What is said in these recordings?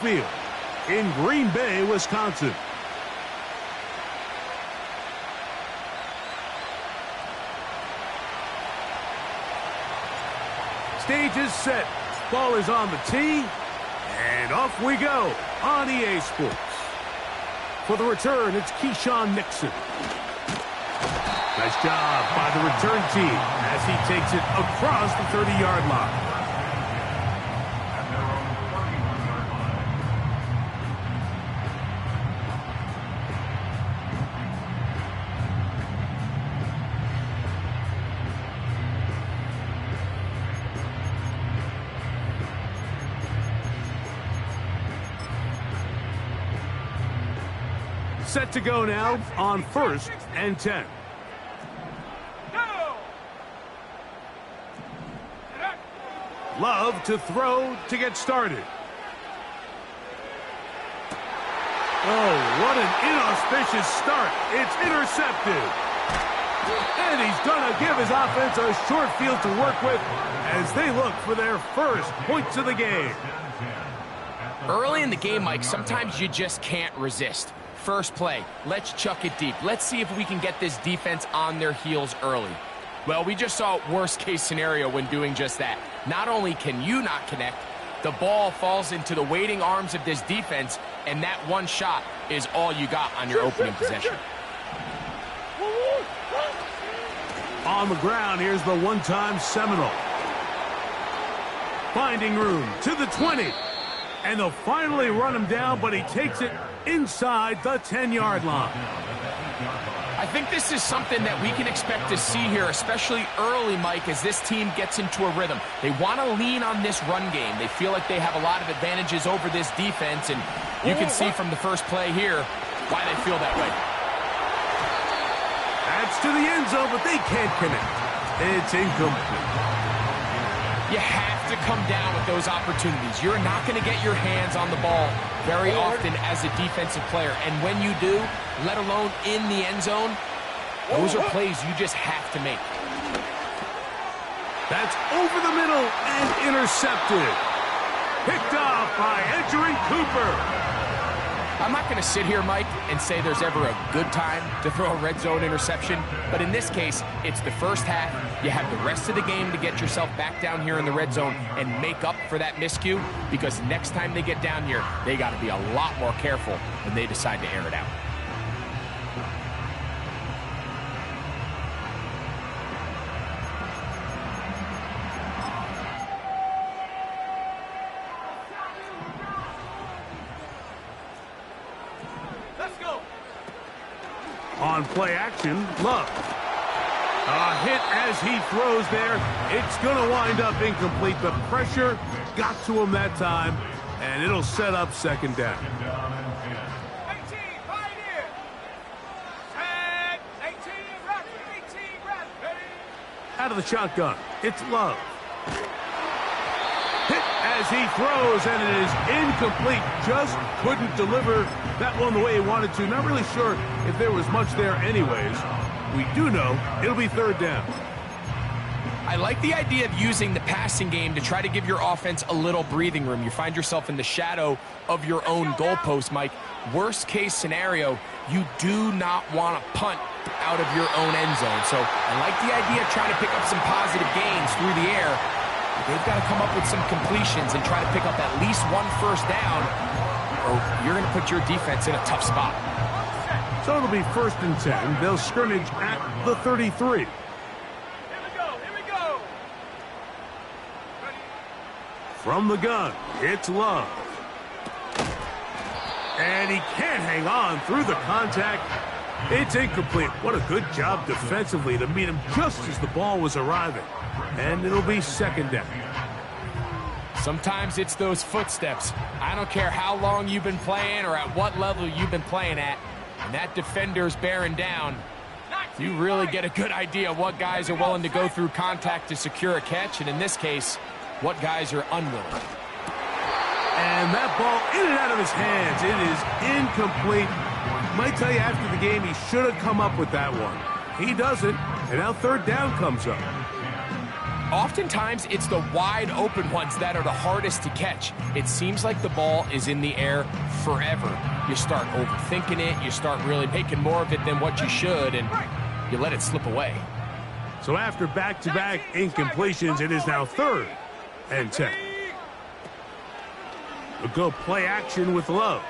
field in Green Bay, Wisconsin. Stage is set. Ball is on the tee. And off we go on EA Sports. For the return, it's Keyshawn Nixon. Nice job by the return team as he takes it across the 30-yard line. Set to go now on 1st and 10. Love to throw to get started. Oh, what an inauspicious start. It's intercepted. And he's going to give his offense a short field to work with as they look for their first points of the game. Early in the game, Mike, sometimes you just can't resist. First play, let's chuck it deep. Let's see if we can get this defense on their heels early. Well, we just saw worst case scenario when doing just that. Not only can you not connect, the ball falls into the waiting arms of this defense, and that one shot is all you got on your opening possession. On the ground, here's the one-time Seminole. Finding room to the 20. And they'll finally run him down, but he takes it inside the 10-yard line. I think this is something that we can expect to see here, especially early, Mike, as this team gets into a rhythm. They want to lean on this run game. They feel like they have a lot of advantages over this defense, and you can see from the first play here why they feel that way. That's to the end zone, but they can't connect. It's incomplete. You have to come down with those opportunities. You're not going to get your hands on the ball very often as a defensive player. And when you do, let alone in the end zone, those are plays you just have to make. That's over the middle and intercepted. Picked off by Edgerrin Cooper. I'm not going to sit here, Mike, and say there's ever a good time to throw a red zone interception, but in this case, it's the first half. You have the rest of the game to get yourself back down here in the red zone and make up for that miscue, because next time they get down here, they got to be a lot more careful when they decide to air it out. On play action, Love. A hit as he throws there. It's going to wind up incomplete. The pressure got to him that time, and it'll set up second down. 18, right here. Tag, 18, Out of the shotgun, it's Love. Hit as he throws, and it is incomplete. Just couldn't deliver that one the way he wanted to. Not really sure if there was much there anyways. We do know it'll be third down. I like the idea of using the passing game to try to give your offense a little breathing room. You find yourself in the shadow of your own goalpost, Mike. Worst case scenario, you do not want to punt out of your own end zone. So I like the idea of trying to pick up some positive gains through the air. But they've got to come up with some completions and try to pick up at least one first down, or you're going to put your defense in a tough spot. So it'll be 1st and 10. They'll scrimmage at the 33. Here we go. From the gun, it's Love. And he can't hang on through the contact. It's incomplete. What a good job defensively to meet him just as the ball was arriving. And it'll be second down. Sometimes it's those footsteps. I don't care how long you've been playing or at what level you've been playing at. And that defender's bearing down. You really get a good idea of what guys are willing to go through contact to secure a catch, and in this case, what guys are unwilling. And that ball in and out of his hands. It is incomplete. Might tell you after the game he should have come up with that one. He doesn't, and now third down comes up. Oftentimes, it's the wide open ones that are the hardest to catch. It seems like the ball is in the air forever. You start overthinking it, you start really making more of it than what you should, and you let it slip away. So after back-to-back incompletions, it is now 3rd and 10. We'll go play action with Love.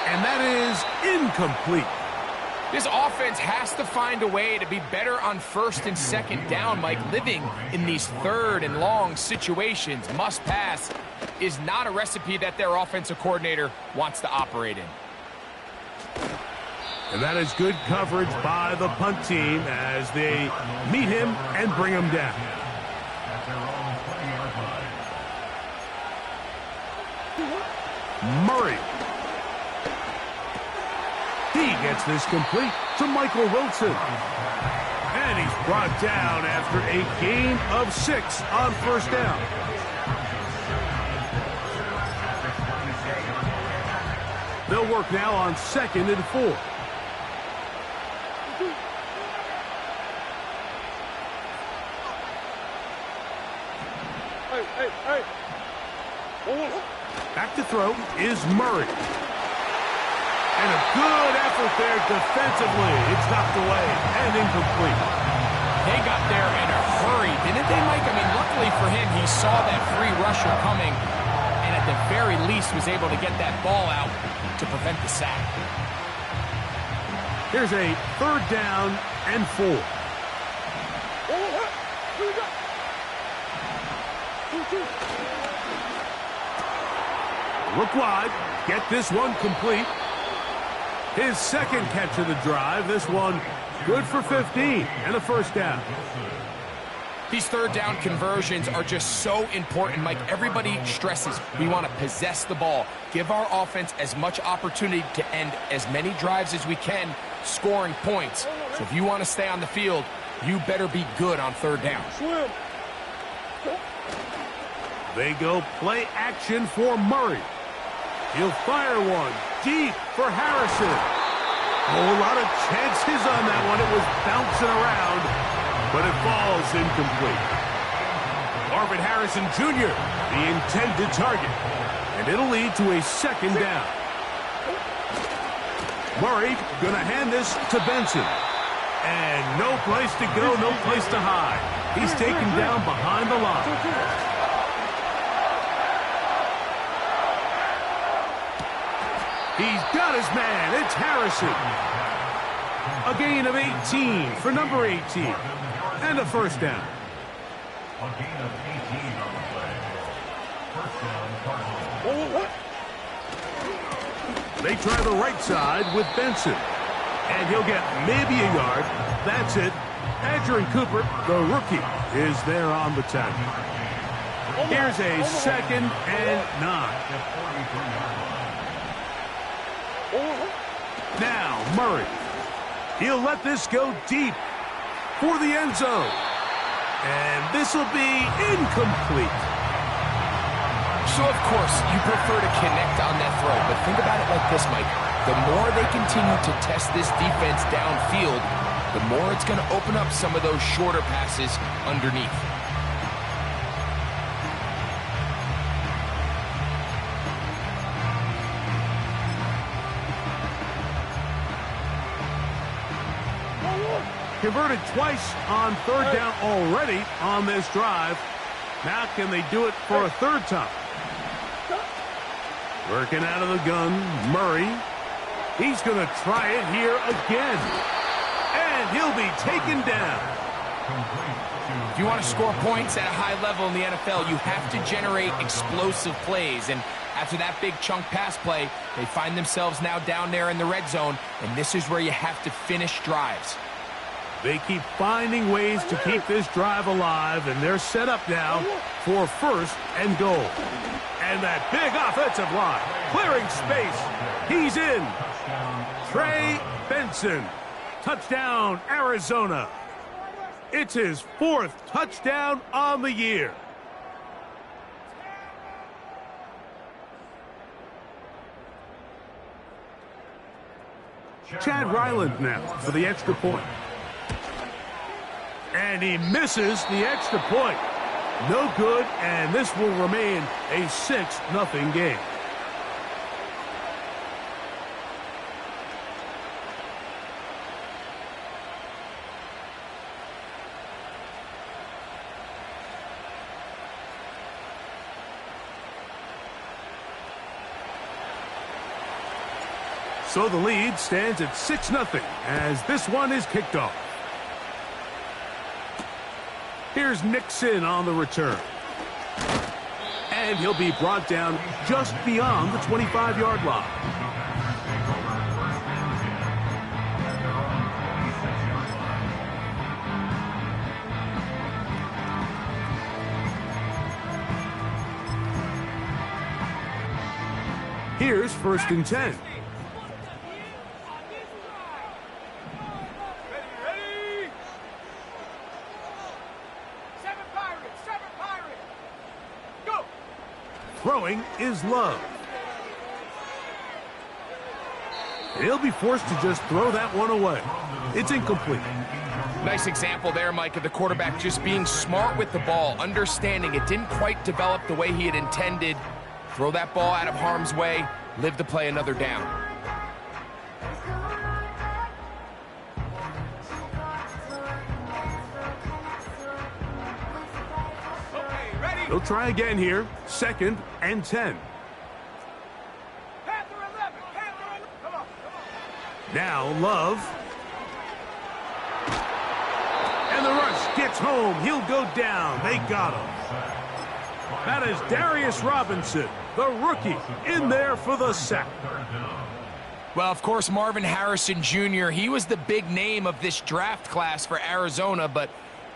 And that is incomplete. This offense has to find a way to be better on 1st and 2nd down, Mike. Living in these 3rd and long situations, must pass, is not a recipe that their offensive coordinator wants to operate in. And that is good coverage by the punt team as they meet him and bring him down. Murray. He gets this complete to Michael Wilson. And he's brought down after a gain of 6 on 1st down. They'll work now on 2nd and 4. Hey. Back to throw is Murray. And a good effort there defensively. It's knocked away and incomplete. They got there in a hurry, didn't they, Mike? I mean, luckily for him, he saw that free rusher coming and at the very least was able to get that ball out to prevent the sack. Here's a 3rd down and 4. Look wide. Get this one complete. His 2nd catch of the drive. This one good for 15 and a 1st down. These 3rd down conversions are just so important, Mike. Everybody stresses we want to possess the ball, give our offense as much opportunity to end as many drives as we can, scoring points. So if you want to stay on the field, you better be good on 3rd down. They go play action for Murray. He'll fire one deep for Harrison. Oh, a lot of chances on that one. It was bouncing around, but it falls incomplete. Marvin Harrison Jr., the intended target, and it'll lead to a 2nd down. Murray gonna hand this to Benson. And no place to go, no place to hide. He's taken down behind the line. He's got his man. It's Harrison. A gain of 18 for number 18. And a 1st down. A gain of 18 on the play. 1st down, Cardinals. They try the right side with Benson. And he'll get maybe a yard. That's it. Adrian Cooper, the rookie, is there on the tackle. Here's a 2nd and 9. Now, Murray. He'll let this go deep for the end zone. And this will be incomplete. So, of course, you prefer to connect on that throw, but think about it like this, Mike. The more they continue to test this defense downfield, the more it's going to open up some of those shorter passes underneath. Converted twice on 3rd down already on this drive. Now can they do it for a 3rd time? Working out of the gun, Murray. He's going to try it here again. And he'll be taken down. If you want to score points at a high level in the NFL, you have to generate explosive plays. And after that big chunk pass play, they find themselves now down there in the red zone. And this is where you have to finish drives. They keep finding ways to keep this drive alive, and they're set up now for 1st and goal. And that big offensive line, clearing space. He's in. Trey Benson. Touchdown, Arizona. It's his 4th touchdown on the year. Chad Ryland now for the extra point. And he misses the extra point. No good, and this will remain a 6-0 game. So the lead stands at 6-0 as this one is kicked off. Here's Nixon on the return. And he'll be brought down just beyond the 25-yard line. Here's 1st and 10. Throwing is Love. He'll be forced to just throw that one away. It's incomplete. Nice example there, Mike, of the quarterback just being smart with the ball, understanding it didn't quite develop the way he had intended. Throw that ball out of harm's way, live to play another down. They'll try again here. 2nd and 10. Now Love. And the rush gets home. He'll go down. They got him. That is Darius Robinson, the rookie, in there for the sack. Well, of course, Marvin Harrison Jr., he was the big name of this draft class for Arizona, but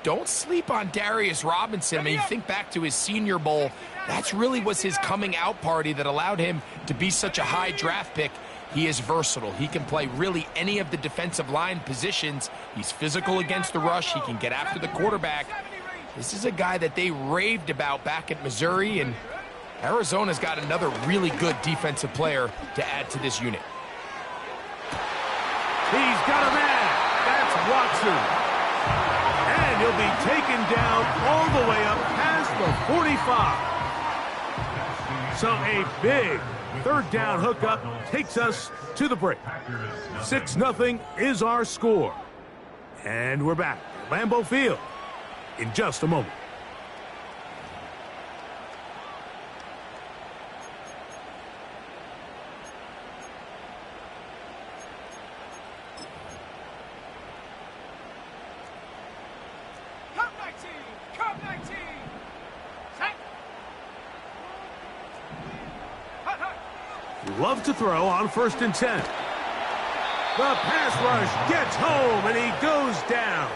don't sleep on Darius Robinson. I mean, you think back to his Senior Bowl, that's really was his coming out party that allowed him to be such a high draft pick. He is versatile. He can play really any of the defensive line positions. He's physical against the rush. He can get after the quarterback. This is a guy that they raved about back at Missouri, and Arizona's got another really good defensive player to add to this unit. He's got a man. That's Watson. And he'll be taken down all the way up past the 45. So a big 3rd down hookup takes us to the break. 6-0 is our score. And we're back at Lambeau Field in just a moment. Love to throw on 1st and 10. The pass rush gets home, and he goes down.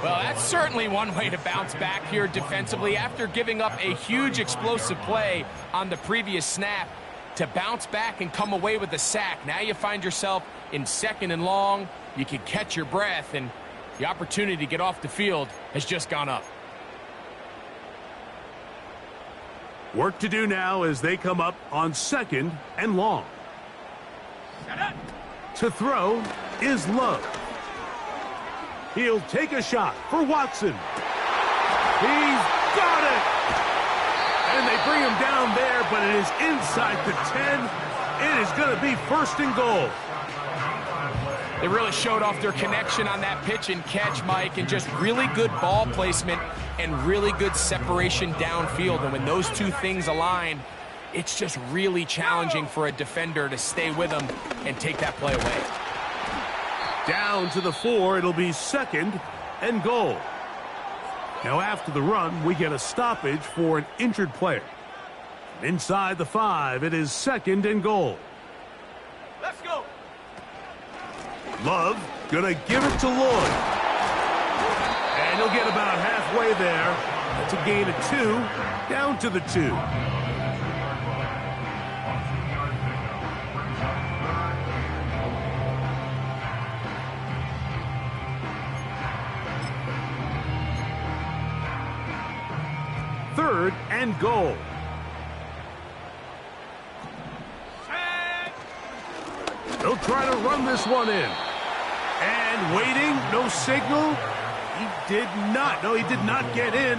Well, that's certainly one way to bounce back here defensively. After giving up a huge explosive play on the previous snap, to bounce back and come away with a sack. Now you find yourself in 2nd and long. You can catch your breath, and the opportunity to get off the field has just gone up. Work to do now as they come up on 2nd and long. To throw is Love. He'll take a shot for Watson. He's got it! And they bring him down there, but it is inside the 10. It is going to be 1st and goal. They really showed off their connection on that pitch and catch, Mike, and just really good ball placement and really good separation downfield. And when those two things align, it's just really challenging for a defender to stay with them and take that play away. Down to the 4, it'll be 2nd and goal. Now after the run, we get a stoppage for an injured player. Inside the 5, it is 2nd and goal. Let's go. Love gonna give it to Lloyd. And he'll get about halfway there. That's a gain of 2, down to the 2. Third and goal. They'll try to run this one in. And waiting, no signal. He did not. No, he did not get in.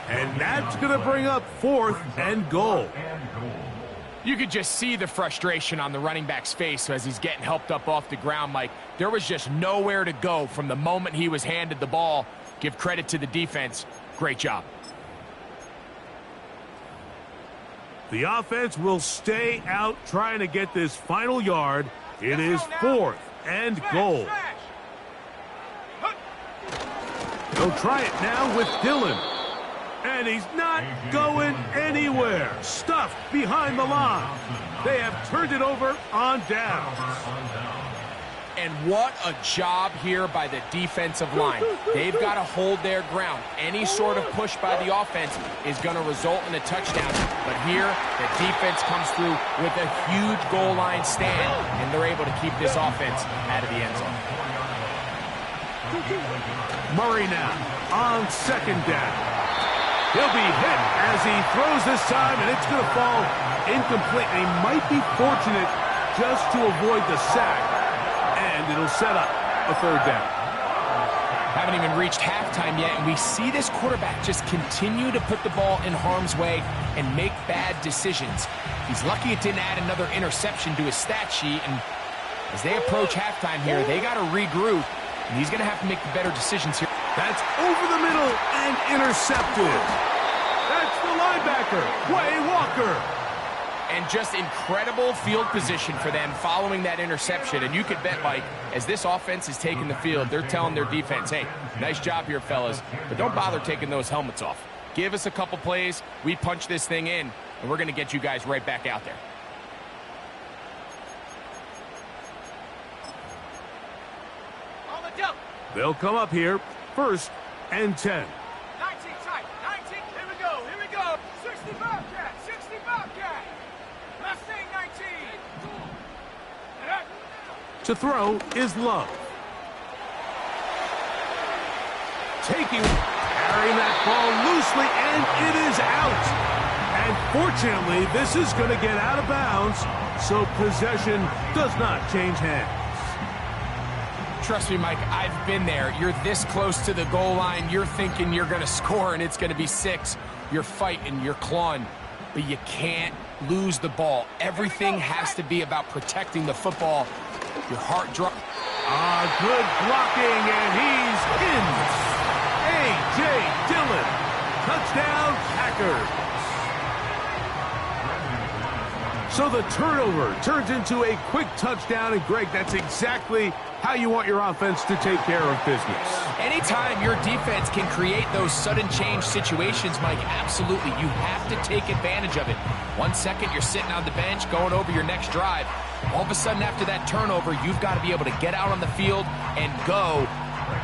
And that's going to bring up 4th and goal. You could just see the frustration on the running back's face as he's getting helped up off the ground, Mike. There was just nowhere to go from the moment he was handed the ball. Give credit to the defense. Great job. The offense will stay out trying to get this final yard. It is 4th and goal. They'll try it now with Dillon. And he's not going anywhere. Stuffed behind the line. They have turned it over on downs. And what a job here by the defensive line. They've got to hold their ground. Any sort of push by the offense is going to result in a touchdown. But here, the defense comes through with a huge goal line stand, and they're able to keep this offense out of the end zone. Murray now on 2nd down. He'll be hit as he throws this time, and it's going to fall incomplete. And he might be fortunate just to avoid the sack. And it'll set up a 3rd down. Haven't even reached halftime yet, and we see this quarterback just continue to put the ball in harm's way and make bad decisions. He's lucky it didn't add another interception to his stat sheet, and as they approach halftime here, they got to regroup, and he's going to have to make the better decisions here. That's over the middle and intercepted. That's the linebacker, Quay Walker. And just incredible field position for them following that interception. And you could bet, Mike, as this offense is taking the field, they're telling their defense, hey, nice job here, fellas, but don't bother taking those helmets off. Give us a couple plays, we punch this thing in, and we're going to get you guys right back out there. On the jump. They'll come up here, 1st and 10. 19 tight. 19. Here we go. Here we go. 60 Bobcat. 60 Bobcat. Last thing, 19. To throw is Love. Carrying that ball loosely, and it is out. And fortunately, this is going to get out of bounds, so possession does not change hands. Trust me, Mike, I've been there. You're this close to the goal line. You're thinking you're going to score, and it's going to be 6. You're fighting, you're clawing, but you can't lose the ball. Everything has to be about protecting the football. Your heart drop. Good blocking, and he's in. A.J. Dillon, touchdown Packers. So the turnover turns into a quick touchdown, and Greg, that's exactly how you want your offense to take care of business. Anytime your defense can create those sudden change situations, Mike, absolutely, you have to take advantage of it. 1 second, you're sitting on the bench, going over your next drive. All of a sudden, after that turnover, you've got to be able to get out on the field and go.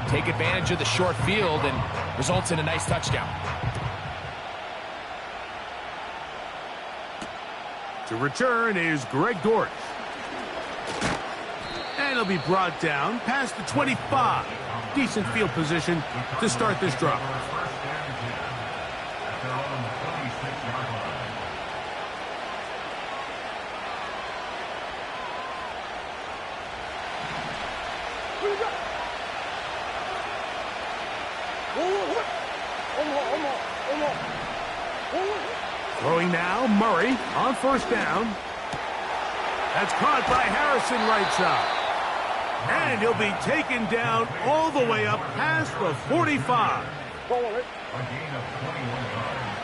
Take advantage of the short field, and results in a nice touchdown. To return is Greg Dortch. And he'll be brought down past the 25. Decent field position to start this drive. Throwing now, Murray on 1st down. That's caught by Harrison right side. And he'll be taken down all the way up past the 45. A gain of 21 yards.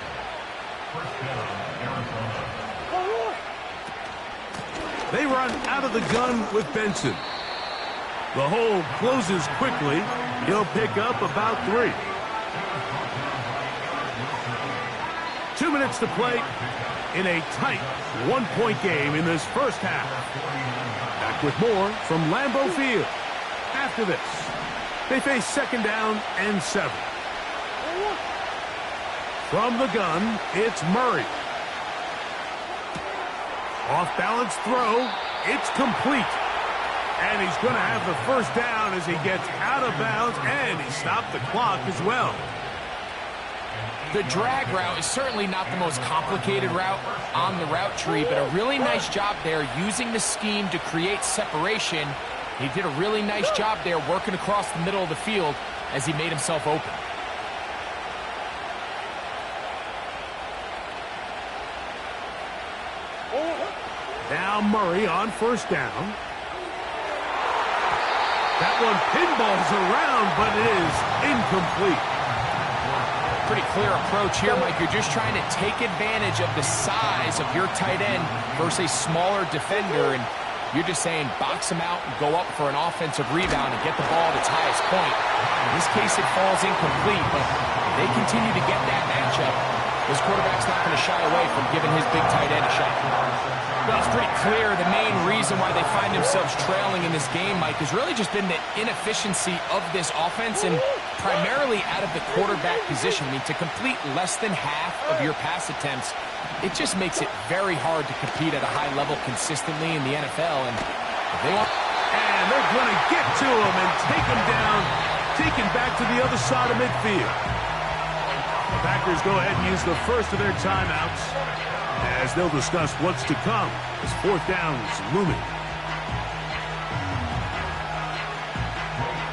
First down, Arizona. They run out of the gun with Benson. The hole closes quickly. He'll pick up about 3. 2 minutes to play in a tight 1-point game in this first half. Back with more from Lambeau Field. After this, they face 2nd down and 7. From the gun, it's Murray. Off-balance throw. It's complete. And he's going to have the 1st down as he gets out of bounds, and he stopped the clock as well. The drag route is certainly not the most complicated route on the route tree, but a really nice job there using the scheme to create separation. He did a really nice job there working across the middle of the field as he made himself open. Now Murray on first down. That one pinballs around, but it is incomplete. Pretty clear approach here, Mike. You're just trying to take advantage of the size of your tight end versus a smaller defender, and you're just saying box him out and go up for an offensive rebound and get the ball at its highest point. In this case, it falls incomplete, but if they continue to get that matchup, this quarterback's not going to shy away from giving his big tight end a shot. Well, it's pretty clear the main reason why they find themselves trailing in this game, Mike, has really just been the inefficiency of this offense and primarily out of the quarterback position. I mean, to complete less than half of your pass attempts, it just makes it very hard to compete at a high level consistently in the NFL. And they're going to get to him and take him down, taken back to the other side of midfield. The Packers go ahead and use the first of their timeouts as they'll discuss what's to come as fourth down is looming.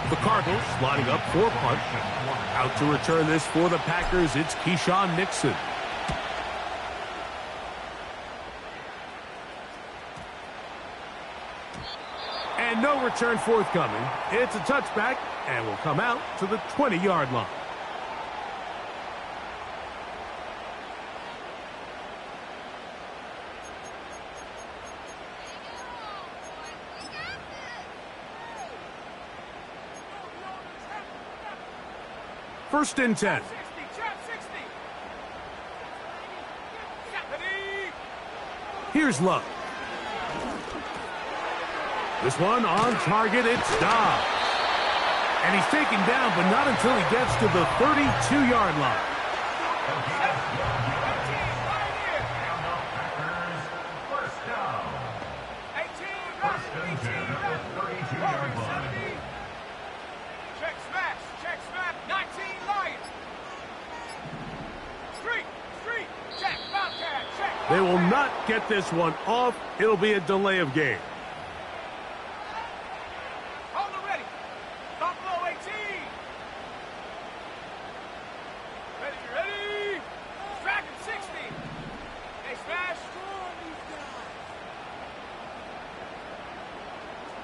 The Cardinals lining up for punt. Out to return this for the Packers, it's Keyshawn Nixon. And no return forthcoming. It's a touchback and will come out to the 20-yard line. First and 10. Here's Love. This one on target, it's Dobbs. And he's taken down, but not until he gets to the 32-yard line. They will not get this one off. It'll be a delay of game. Hold it ready. Buffalo 18. Ready. Dragon 60. They smash.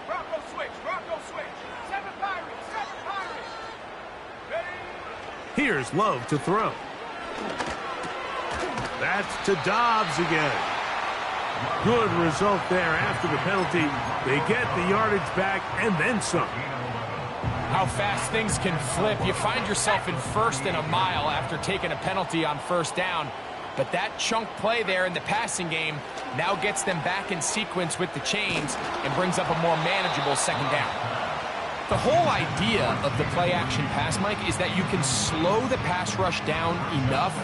Bronco switch. 7 Pirates. Ready. Here's Love to throw. That's to Dobbs again. Good result there after the penalty. They get the yardage back and then some. How fast things can flip. You find yourself in first and a mile after taking a penalty on first down. But that chunk play there in the passing game now gets them back in sequence with the chains and brings up a more manageable second down. The whole idea of the play-action pass, Mike, is that you can slow the pass rush down enough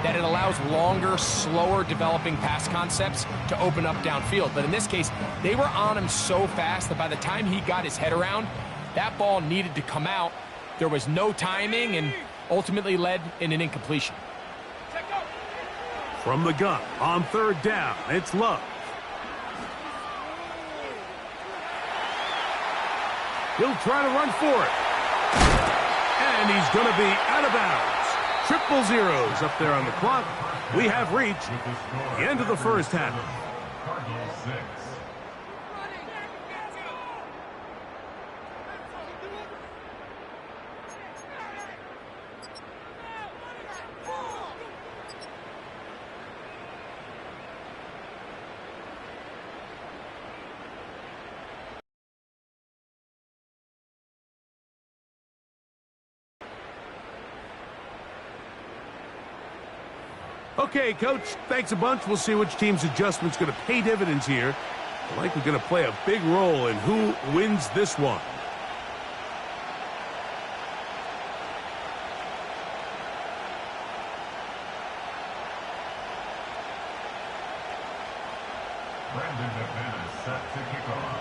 that it allows longer, slower developing pass concepts to open up downfield. But in this case, they were on him so fast that by the time he got his head around, that ball needed to come out. There was no timing and ultimately led in an incompletion. From the gun on third down, it's Love. He'll try to run for it. And he's going to be out of bounds. Triple zeros up there on the clock. We have reached the end of the first half. Cardinals 6. Okay, Coach, thanks a bunch. We'll see which team's adjustment's going to pay dividends here. I think we're going to play a big role in who wins this one.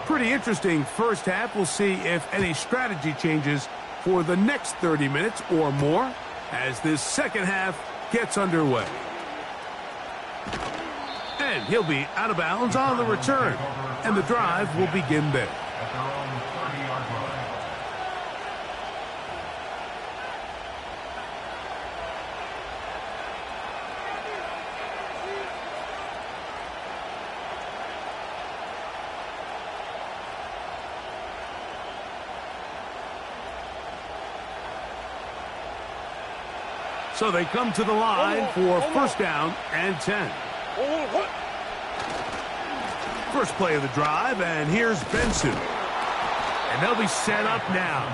Pretty interesting first half. We'll see if any strategy changes for the next 30 minutes or more as this second half gets underway. And he'll be out of bounds on the return. And the drive will begin there. So they come to the line for first down and 10. First play of the drive, and here's Benson. And they'll be set up now.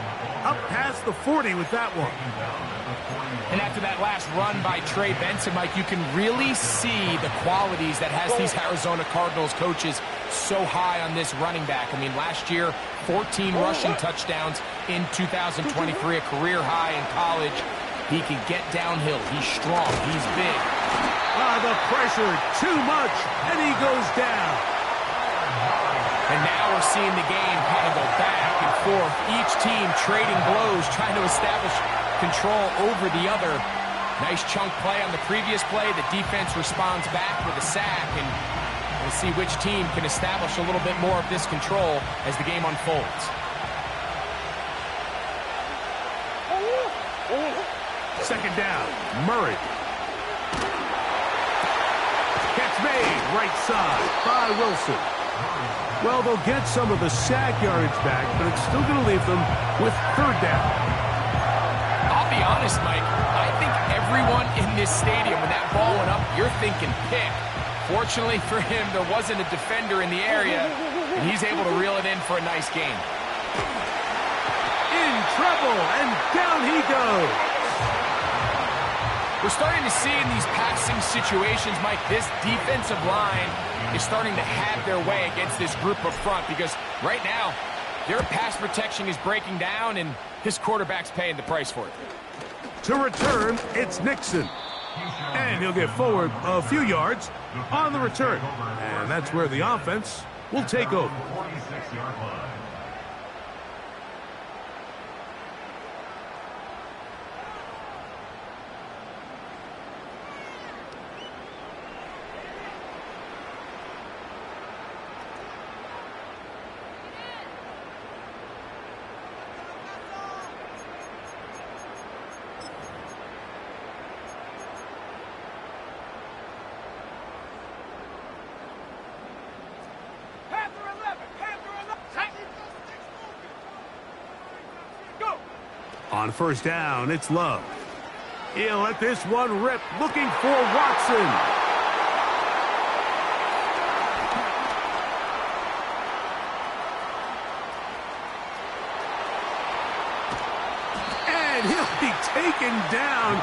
Up past the 40 with that one. And after that last run by Trey Benson, Mike, you can really see the qualities that has these Arizona Cardinals coaches so high on this running back. I mean, last year, 14 rushing touchdowns in 2023, a career high in college. He can get downhill. He's strong. He's big. The pressure, too much, and he goes down. And now we're seeing the game kind of go back and forth. Each team trading blows, trying to establish control over the other. Nice chunk play on the previous play. The defense responds back with a sack, and we'll see which team can establish a little bit more of this control as the game unfolds. Second down, Murray. Catch made, right side by Wilson. Well, they'll get some of the sack yardage back, but it's still going to leave them with third down. I'll be honest, Mike. I think everyone in this stadium, when that ball went up, you're thinking pick. Fortunately for him, there wasn't a defender in the area, and he's able to reel it in for a nice gain. In trouble, and down he goes. We're starting to see in these passing situations, Mike, this defensive line is starting to have their way against this group up front, because right now, their pass protection is breaking down, and his quarterback's paying the price for it. To return, it's Nixon. And he'll get forward a few yards on the return. And that's where the offense will take over. 46-yard line. On first down, it's Love. He'll let this one rip, looking for Watson. And he'll be taken down.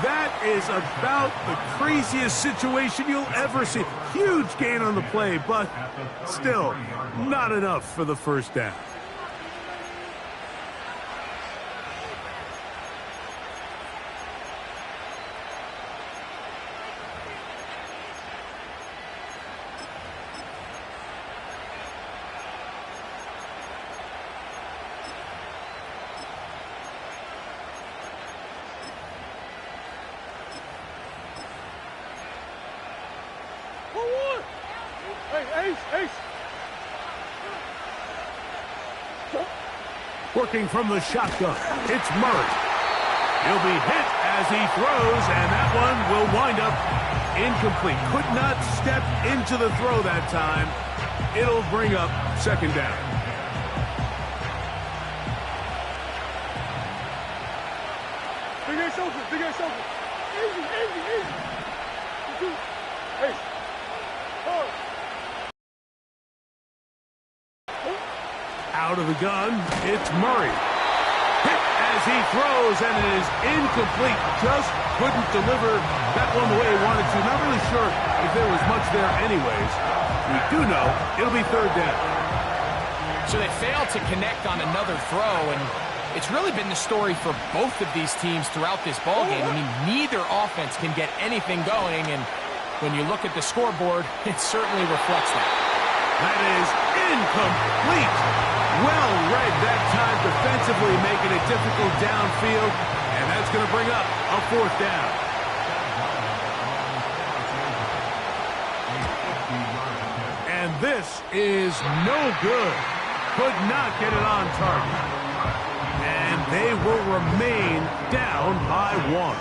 That is about the craziest situation you'll ever see. Huge gain on the play, but still not enough for the first down. Working from the shotgun, it's Murray. He'll be hit as he throws, and that one will wind up incomplete. Could not step into the throw that time. It'll bring up second down. Big ass open, big ass open. Easy, easy, easy. Hey. Out of the gun, it's Murray. Hit as he throws, and it is incomplete. Just couldn't deliver that one the way he wanted to. Not really sure if there was much there anyways. We do know it'll be third down. So they failed to connect on another throw, and it's really been the story for both of these teams throughout this ballgame. I mean, neither offense can get anything going, and when you look at the scoreboard, it certainly reflects that. That is incomplete. Well read that time defensively, making it difficult downfield, and that's going to bring up a fourth down. And this is no good. Could not get it on target. And they will remain down by one.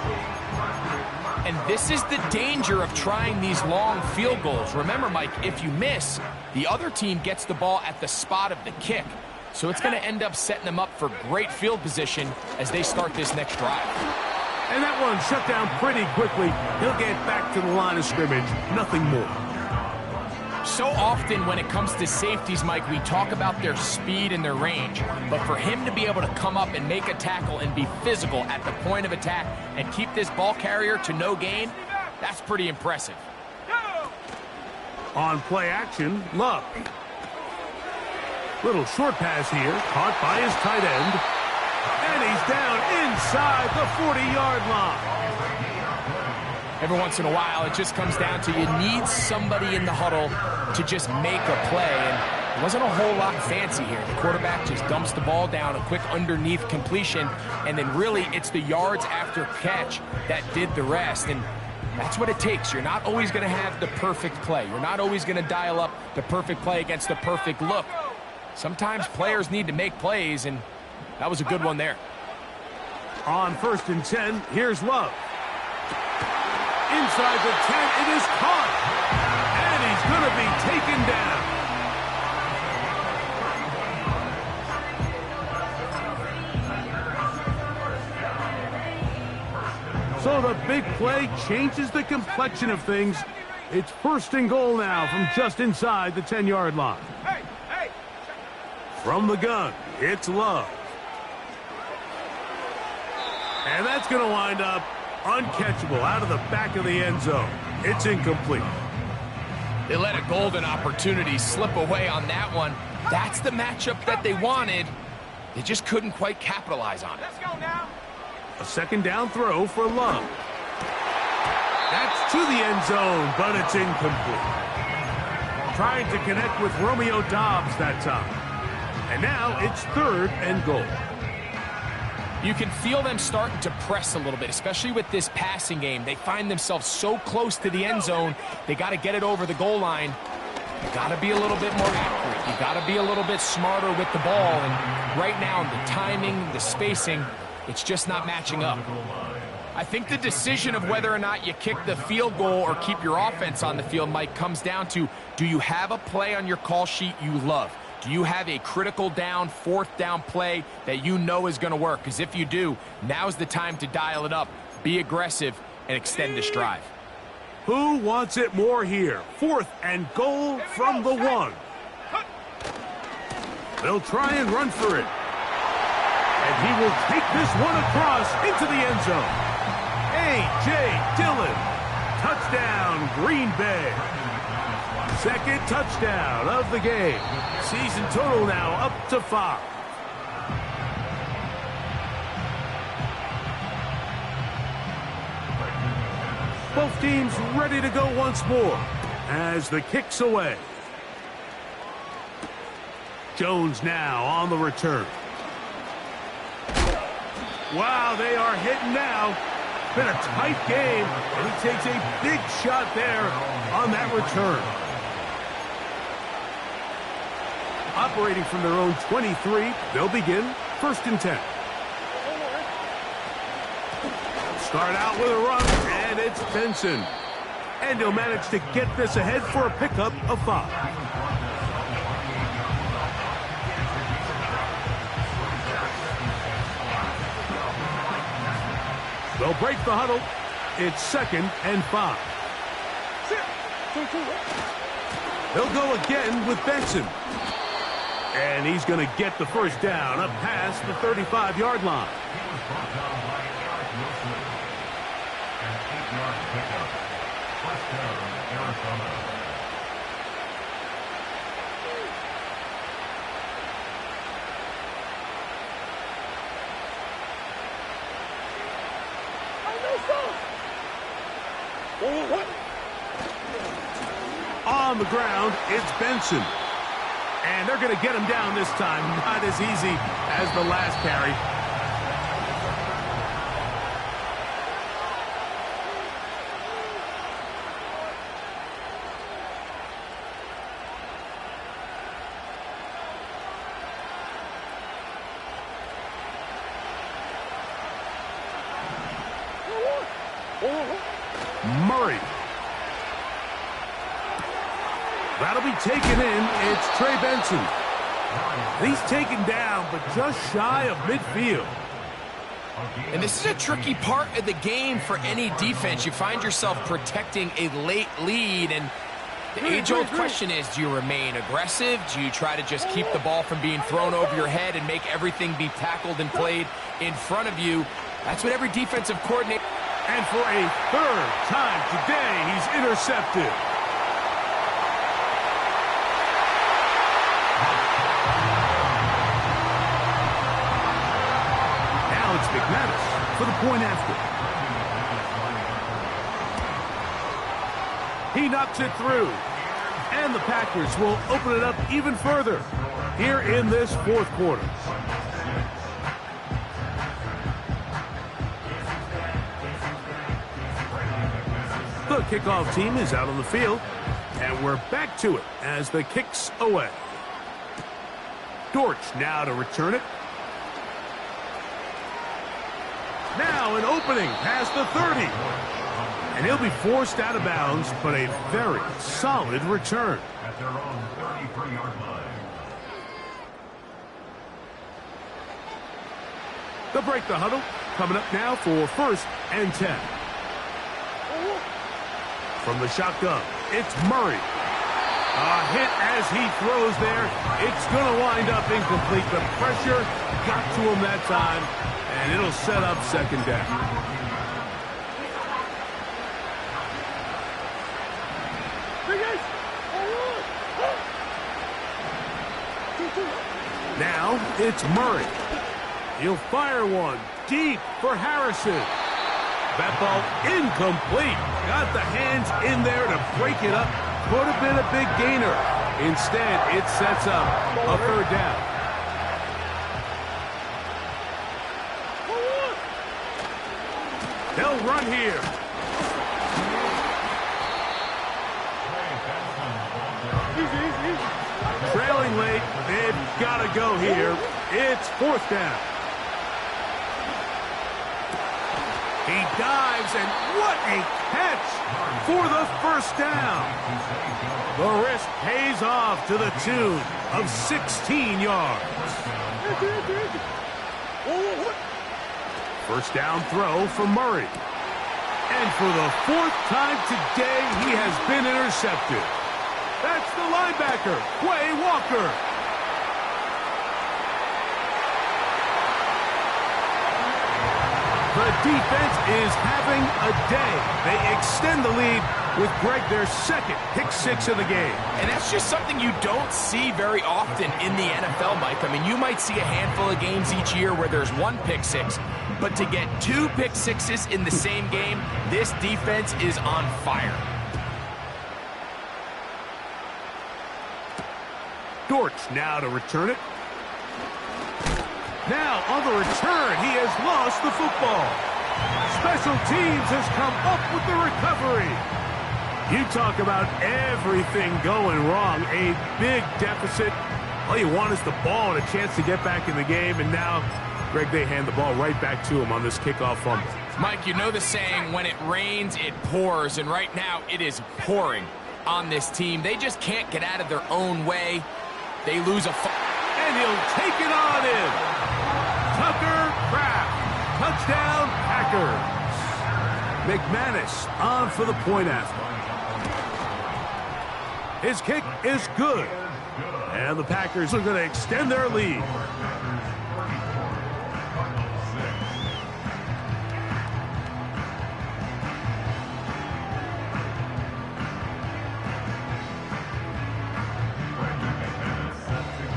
And this is the danger of trying these long field goals. Remember, Mike, if you miss, the other team gets the ball at the spot of the kick. So it's going to end up setting them up for great field position as they start this next drive. And that one shut down pretty quickly. He'll get back to the line of scrimmage. Nothing more. So often when it comes to safeties, Mike, we talk about their speed and their range. But for him to be able to come up and make a tackle and be physical at the point of attack and keep this ball carrier to no gain, that's pretty impressive. On play action, Love. Little short pass here, caught by his tight end. And he's down inside the 40-yard line. Every once in a while, it just comes down to you need somebody in the huddle to just make a play. And it wasn't a whole lot fancy here. The quarterback just dumps the ball down, a quick underneath completion, and then really it's the yards after catch that did the rest. And that's what it takes. You're not always going to have the perfect play. You're not always going to dial up the perfect play against the perfect look. Sometimes players need to make plays, and that was a good one there. On 1st and 10, here's Love. Inside the 10, it is caught. And he's going to be taken down. So the big play changes the complexion of things. It's 1st and goal now from just inside the 10-yard line. From the gun, it's Love. And that's going to wind up uncatchable out of the back of the end zone. It's incomplete. They let a golden opportunity slip away on that one. That's the matchup that they wanted. They just couldn't quite capitalize on it. Let's go now. A 2nd down throw for Love. That's to the end zone, but it's incomplete. Trying to connect with Romeo Doubs that time. And now it's 3rd and goal. You can feel them starting to press a little bit, especially with this passing game. They find themselves so close to the end zone, they got to get it over the goal line. You got to be a little bit more accurate. You got to be a little bit smarter with the ball. And right now, the timing, the spacing, it's just not matching up. I think the decision of whether or not you kick the field goal or keep your offense on the field, Mike, comes down to, do you have a play on your call sheet you love? Do you have a critical down, 4th down play that you know is going to work? Because if you do, now's the time to dial it up, be aggressive, and extend this drive. Who wants it more here? 4th and goal from the 1. They'll try and run for it. And he will take this one across into the end zone. A.J. Dillon. Touchdown, Green Bay. 2nd touchdown of the game. Season total now up to 5. Both teams ready to go once more as the kick's away. Jones now on the return. Wow, they are hitting now. Been a tight game, and he takes a big shot there on that return. Operating from their own 23, they'll begin 1st and 10. Start out with a run, and it's Benson. And he'll manage to get this ahead for a pickup of 5. They'll break the huddle. It's 2nd and 5. They'll go again with Benson. And he's going to get the 1st down up past the 35-yard line. On the ground, it's Benson. And they're going to get him down this time. Not as easy as the last carry. Murray. That'll be taken in. It's Trey Benson. He's taken down, but just shy of midfield. And this is a tricky part of the game for any defense. You find yourself protecting a late lead, and the age-old question is, do you remain aggressive? Do you try to just keep the ball from being thrown over your head and make everything be tackled and played in front of you? That's what every defensive coordinator... And for a third time today, he's intercepted. Now it's McManus for the point after. He knocks it through. And the Packers will open it up even further here in this fourth quarter. The kickoff team is out on the field, and we're back to it as the kick's away. Dortch now to return it. Now an opening past the 30. And he'll be forced out of bounds, but a very solid return. At their own 33-yard line. They'll break the huddle. Coming up now for 1st and 10. From the shotgun, it's Murray. A hit as he throws there. It's going to wind up incomplete. The pressure got to him that time, and it'll set up 2nd down. Now it's Murray. He'll fire one deep for Harrison. That ball incomplete. Got the hands in there to break it up. Could have been a big gainer. Instead, it sets up a 3rd down. They'll run here. Trailing late. They've got to go here. It's 4th down. He dives, and what a catch for the 1st down. The risk pays off to the tune of 16 yards. 1st down throw for Murray. And for the 4th time today, he has been intercepted. That's the linebacker, Quay Walker. The defense is having a day. They extend the lead with Greg, their 2nd pick-6 of the game. And that's just something you don't see very often in the NFL, Mike. I mean, you might see a handful of games each year where there's 1 pick-6, but to get 2 pick-6s in the same game, this defense is on fire. Dortch now to return it. Now, on the return, he has lost the football. Special teams has come up with the recovery. You talk about everything going wrong. A big deficit. All you want is the ball and a chance to get back in the game. And now, Greg, they hand the ball right back to him on this kickoff fumble. Mike, you know the saying, when it rains, it pours. And right now, it is pouring on this team. They just can't get out of their own way. They lose a... And he'll take it on in. Tucker Kraft. Touchdown, Packers. McManus on for the point after. His kick is good. And the Packers are going to extend their lead.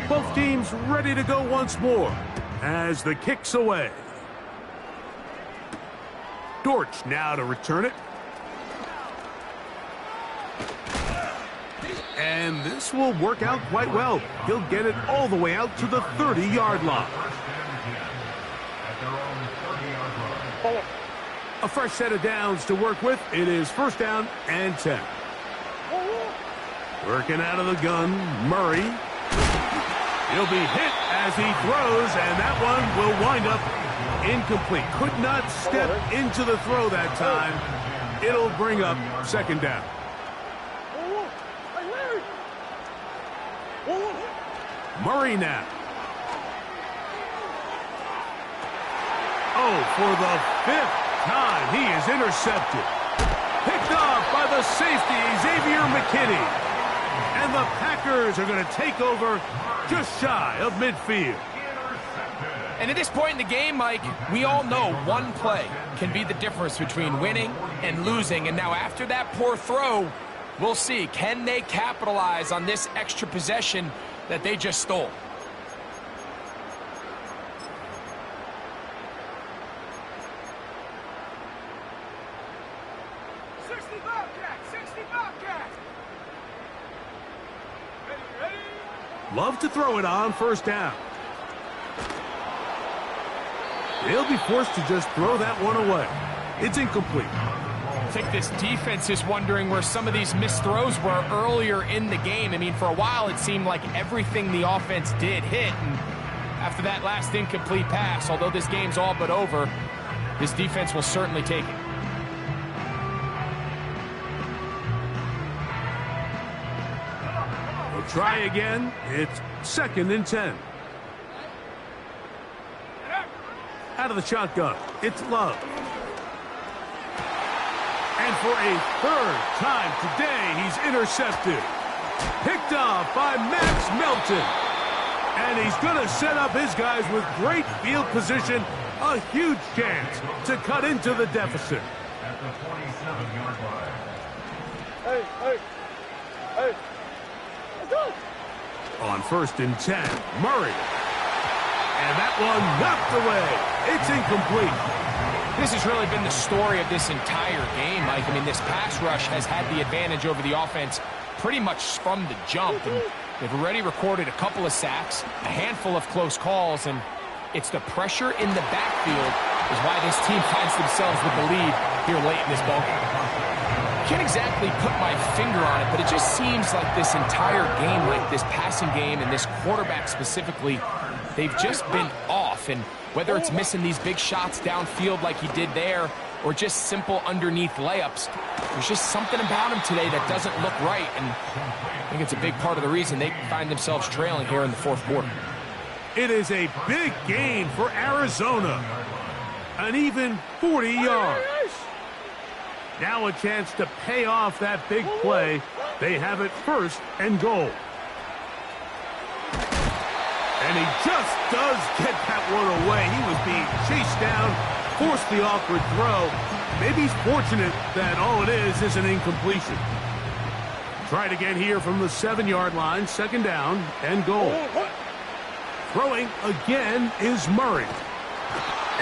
Both teams ready to go once more as the kick's away. Dortch now to return it. And this will work out quite well. He'll get it all the way out to the 30-yard line. A fresh set of downs to work with. It is 1st down and 10. Working out of the gun, Murray. He'll be hit as he throws, and that one will wind up incomplete. Could not step into the throw that time. It'll bring up 2nd down. Murray now. Oh, for the 5th time, he is intercepted. Picked off by the safety, Xavier McKinney. And the Packers are going to take over just shy of midfield. And at this point in the game, Mike, we all know one play can be the difference between winning and losing. And now after that poor throw, we'll see, can they capitalize on this extra possession that they just stole? Love to throw it on first down. They'll be forced to just throw that one away. It's incomplete. I think this defense is wondering where some of these missed throws were earlier in the game. I mean, for a while it seemed like everything the offense did hit. And after that last incomplete pass, although this game's all but over, this defense will certainly take it. We'll try again. It's 2nd and 10. Out of the shotgun, it's Love. And for a 3rd time today, he's intercepted. Picked off by Max Melton. And he's going to set up his guys with great field position. A huge chance to cut into the deficit. At the 47-yard line. Hey. Let's go. On 1st and 10, Murray. And that one knocked away. It's incomplete. This has really been the story of this entire game, Mike. I mean, this pass rush has had the advantage over the offense pretty much from the jump. And they've already recorded a couple of sacks, a handful of close calls, and it's the pressure in the backfield is why this team finds themselves with the lead here late in this ballgame. Can't exactly put my finger on it, but it just seems like this entire game, like this passing game and this quarterback specifically, they've just been off. And whether it's missing these big shots downfield like he did there or just simple underneath layups, there's just something about him today that doesn't look right. And I think it's a big part of the reason they find themselves trailing here in the 4th quarter. It is a big gain for Arizona. An even 40 yards. Now a chance to pay off that big play. They have it 1st and goal. And he just does get that one away. He was being chased down, forced the awkward throw. Maybe he's fortunate that all it is an incompletion. Try it again here from the 7-yard line, 2nd down and goal. Throwing again is Murray.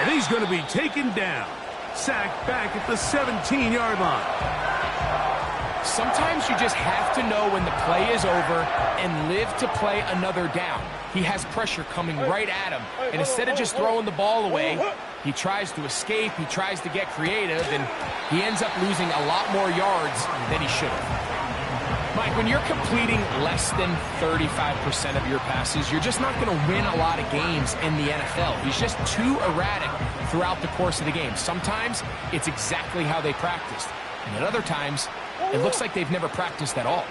And he's going to be taken down. Sacked back at the 17-yard line. Sometimes you just have to know when the play is over and live to play another down. He has pressure coming right at him, and instead of just throwing the ball away, he tries to escape, he tries to get creative, and he ends up losing a lot more yards than he should have. Mike, when you're completing less than 35% of your passes, you're just not going to win a lot of games in the NFL. He's just too erratic throughout the course of the game. Sometimes it's exactly how they practiced, and at other times, it looks like they've never practiced at all.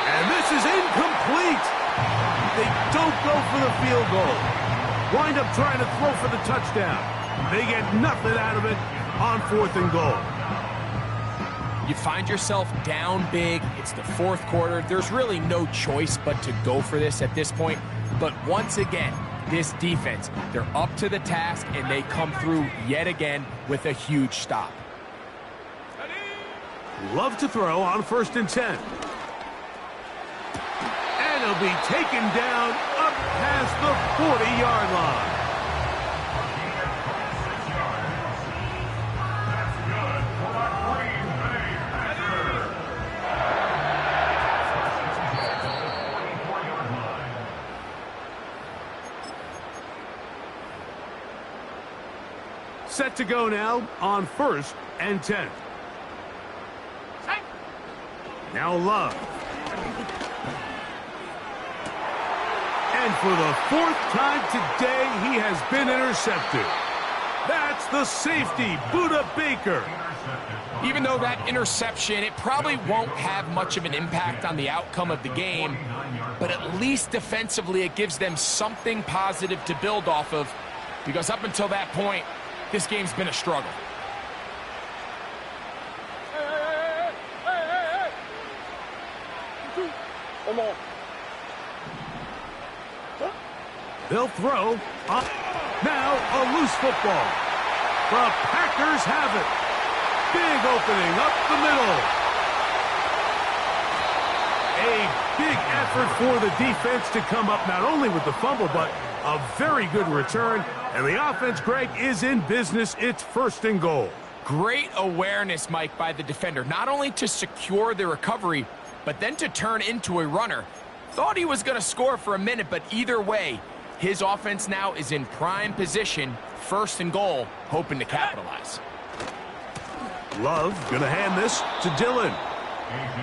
And this is incomplete. They don't go for the field goal. Wind up trying to throw for the touchdown. They get nothing out of it on 4th and goal. You find yourself down big. It's the 4th quarter. There's really no choice but to go for this at this point. But once again, this defense, they're up to the task, and they come through yet again with a huge stop. Love to throw on 1st and 10. And he'll be taken down up past the 40-yard line. Set to go now on 1st and 10. Now Love. And for the 4th time today, he has been intercepted. That's It's the safety, Buda Baker. Even though that interception, it probably won't have much of an impact on the outcome of the game, but at least defensively it gives them something positive to build off of, because up until that point, this game's been a struggle. They'll throw. Now a loose football. The Packers have it. Big opening up the middle. A big effort for the defense to come up not only with the fumble, but a very good return. And the offense, Greg, is in business. It's 1st and goal. Great awareness, Mike, by the defender. Not only to secure the recovery, but then to turn into a runner. Thought he was going to score for a minute, but either way, his offense now is in prime position, 1st and goal, hoping to capitalize. Love going to hand this to Dillon.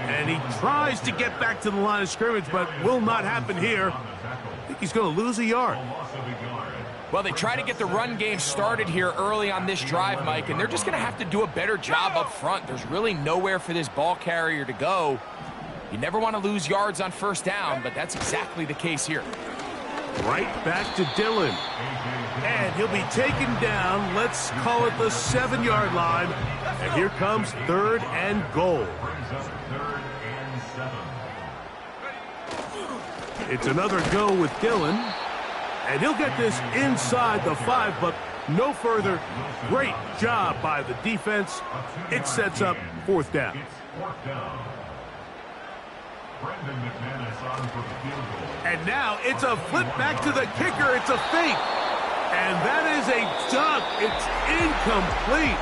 And he tries to get back to the line of scrimmage, but will not happen here. I think he's going to lose a yard. Well, they try to get the run game started here early on this drive, Mike, and they're just going to have to do a better job up front. There's really nowhere for this ball carrier to go. You never want to lose yards on 1st down, but that's exactly the case here. Right back to Dillon. And he'll be taken down, let's call it the 7-yard line. And here comes 3rd and goal. It's another go with Dillon. And he'll get this inside the 5, but no further. Great job by the defense. It sets up 4th down. And now it's a flip back to the kicker. It's a fake. And that is a dunk. It's incomplete.